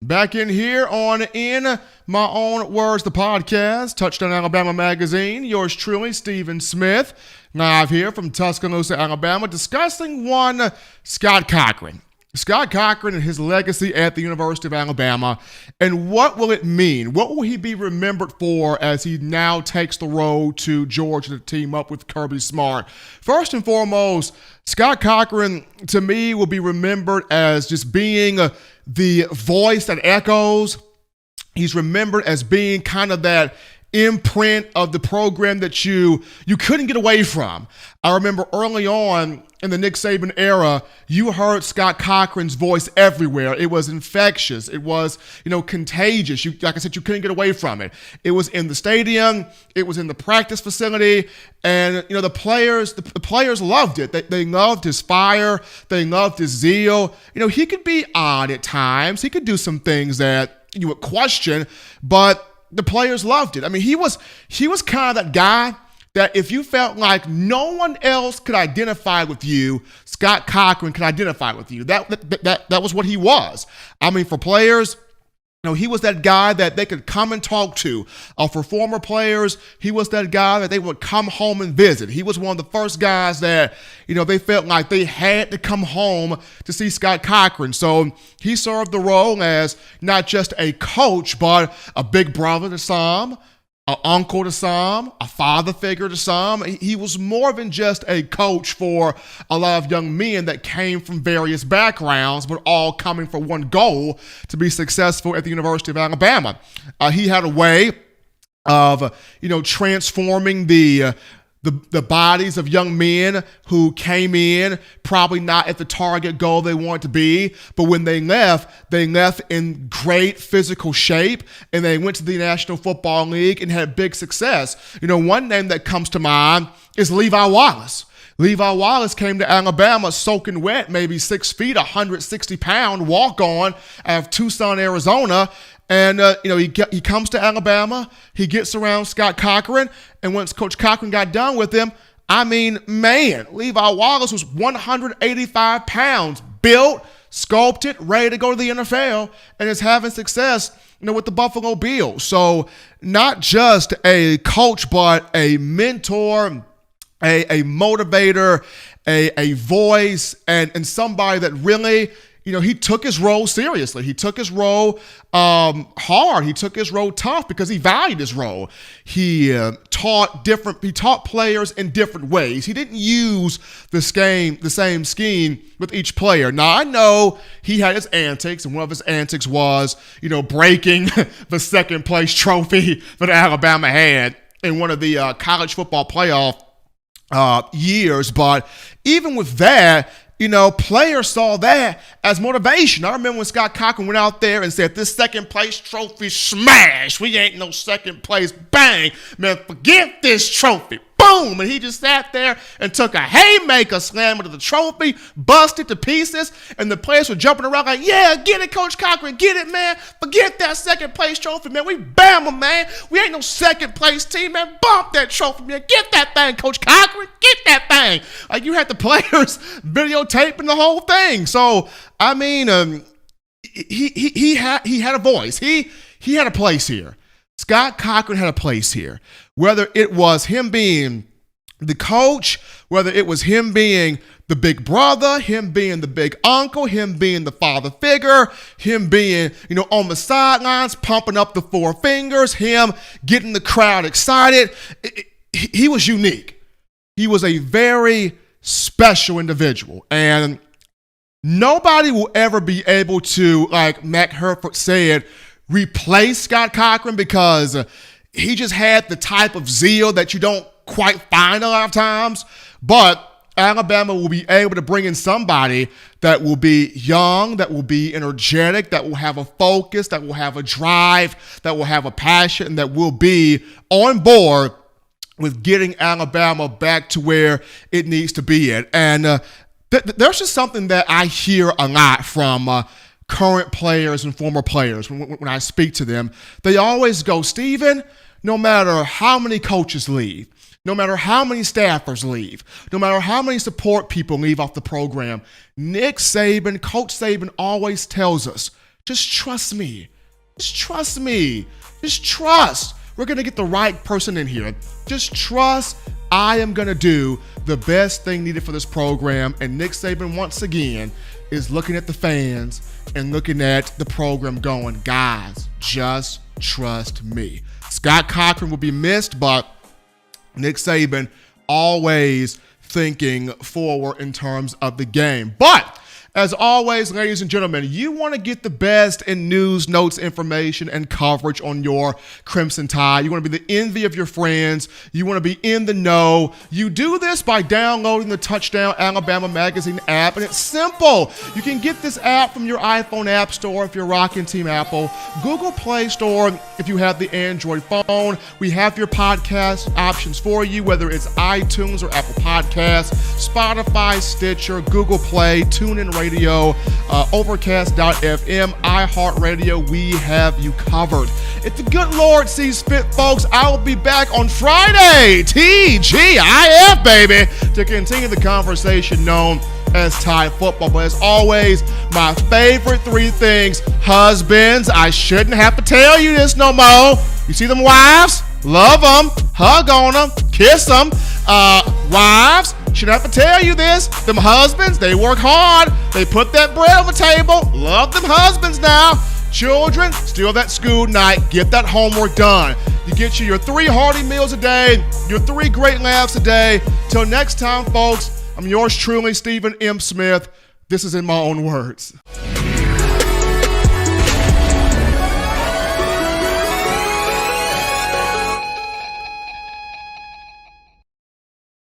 Back in here on In My Own Words, the podcast, Touchdown Alabama Magazine. Yours truly, Stephen Smith, live here from Tuscaloosa, Alabama, discussing one Scott Cochran. Scott Cochran and his legacy at the University of Alabama, and what will it mean? What will he be remembered for as he now takes the road to Georgia to team up with Kirby Smart? First and foremost, Scott Cochran, to me, will be remembered as just being the voice that echoes. He's remembered as being kind of that imprint of the program that you couldn't get away from. I remember early on in the Nick Saban era, you heard Scott Cochran's voice everywhere. It was infectious. It was, contagious. Like I said, you couldn't get away from it. It was in the stadium. It was in the practice facility. And, the players loved it. They loved his fire. They loved his zeal. He could be odd at times. He could do some things that you would question, but the players loved it. I mean, he was kind of that guy that if you felt like no one else could identify with you, Scott Cochran could identify with you. That was what he was. I mean, for players, he was that guy that they could come and talk to. For former players, he was that guy that they would come home and visit. He was one of the first guys that, they felt like they had to come home to see Scott Cochran. So he served the role as not just a coach, but a big brother to some, an uncle to some, a father figure to some. He was more than just a coach for a lot of young men that came from various backgrounds, but all coming for one goal: to be successful at the University of Alabama. He had a way of, transforming the bodies of young men who came in probably not at the target goal they wanted to be, but when they left in great physical shape, and they went to the National Football League and had big success. One name that comes to mind is Levi Wallace. Levi Wallace came to Alabama soaking wet, maybe 6 feet, 160-pound walk-on out of Tucson, Arizona. And, he comes to Alabama, he gets around Scott Cochran, and once Coach Cochran got done with him, Levi Wallace was 185 pounds, built, sculpted, ready to go to the NFL, and is having success, with the Buffalo Bills. So not just a coach, but a mentor, a motivator, a voice, and somebody that really, he took his role seriously. He took his role hard. He took his role tough because he valued his role. He taught players in different ways. He didn't use the same scheme with each player. Now, I know he had his antics, and one of his antics was, breaking the second place trophy that Alabama had in one of the college football playoff years. But even with that, players saw that as motivation. I remember when Scott Cochran went out there and said, "This second place trophy smash. We ain't no second place. Bang. Man, forget this trophy." Boom. And he just sat there and took a haymaker, slammed into the trophy, busted to pieces, and the players were jumping around like, "Yeah, get it, Coach Cochran. Get it, man. Forget that second place trophy, man. We Bama, man. We ain't no second place team, man. Bump that trophy, man. Get that thing, Coach Cochran. Get that thing." Like, you had the players videotaping the whole thing. So, he had a voice. He had a place here. Scott Cochran had a place here. Whether it was him being the coach, whether it was him being the big brother, him being the big uncle, him being the father figure, him being, on the sidelines, pumping up the four fingers, him getting the crowd excited, he was unique. He was a very special individual. And nobody will ever be able to, like Mac Herford said, replace Scott Cochran, because he just had the type of zeal that you don't quite find a lot of times. But Alabama will be able to bring in somebody that will be young, that will be energetic, that will have a focus, that will have a drive, that will have a passion, and that will be on board with getting Alabama back to where it needs to be at. And there's just something that I hear a lot from current players and former players when I speak to them. They always go, "Stephen, no matter how many coaches leave, no matter how many staffers leave, no matter how many support people leave off the program, Coach Saban always tells us Just trust me. Just trust me. Just trust. We're going to get the right person in here. Just trust I am going to do the best thing needed for this program. And Nick Saban, once again, is looking at the fans and looking at the program going, guys, just trust me. Scott Cochran will be missed, but Nick Saban always thinking forward in terms of the game. But as always, ladies and gentlemen, you want to get the best in news, notes, information, and coverage on your Crimson Tide. You want to be the envy of your friends. You want to be in the know. You do this by downloading the Touchdown Alabama Magazine app, and it's simple. You can get this app from your iPhone App Store if you're rocking Team Apple, Google Play Store if you have the Android phone. We have your podcast options for you, whether it's iTunes or Apple Podcasts, Spotify, Stitcher, Google Play, TuneIn Radio, Overcast.fm, iHeartRadio. We have you covered. If the good Lord sees fit, folks, I will be back on Friday, TGIF, baby, to continue the conversation known as Tide football. But as always, my favorite three things. Husbands, I shouldn't have to tell you this no more. You see them wives? Love them, hug on them, kiss them. Wives, shouldn't have to tell you this. Them husbands, they work hard. They put that bread on the table. Love them husbands now. Children, still that school night. Get that homework done. You get your 3 hearty meals a day, your 3 great laughs a day. Till next time, folks, I'm yours truly, Stephen M. Smith. This is in my own words.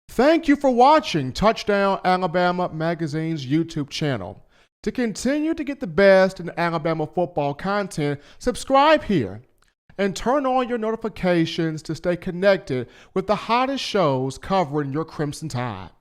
Thank you for watching Touchdown Alabama Magazine's YouTube channel. To continue to get the best in Alabama football content, subscribe here and turn on your notifications to stay connected with the hottest shows covering your Crimson Tide.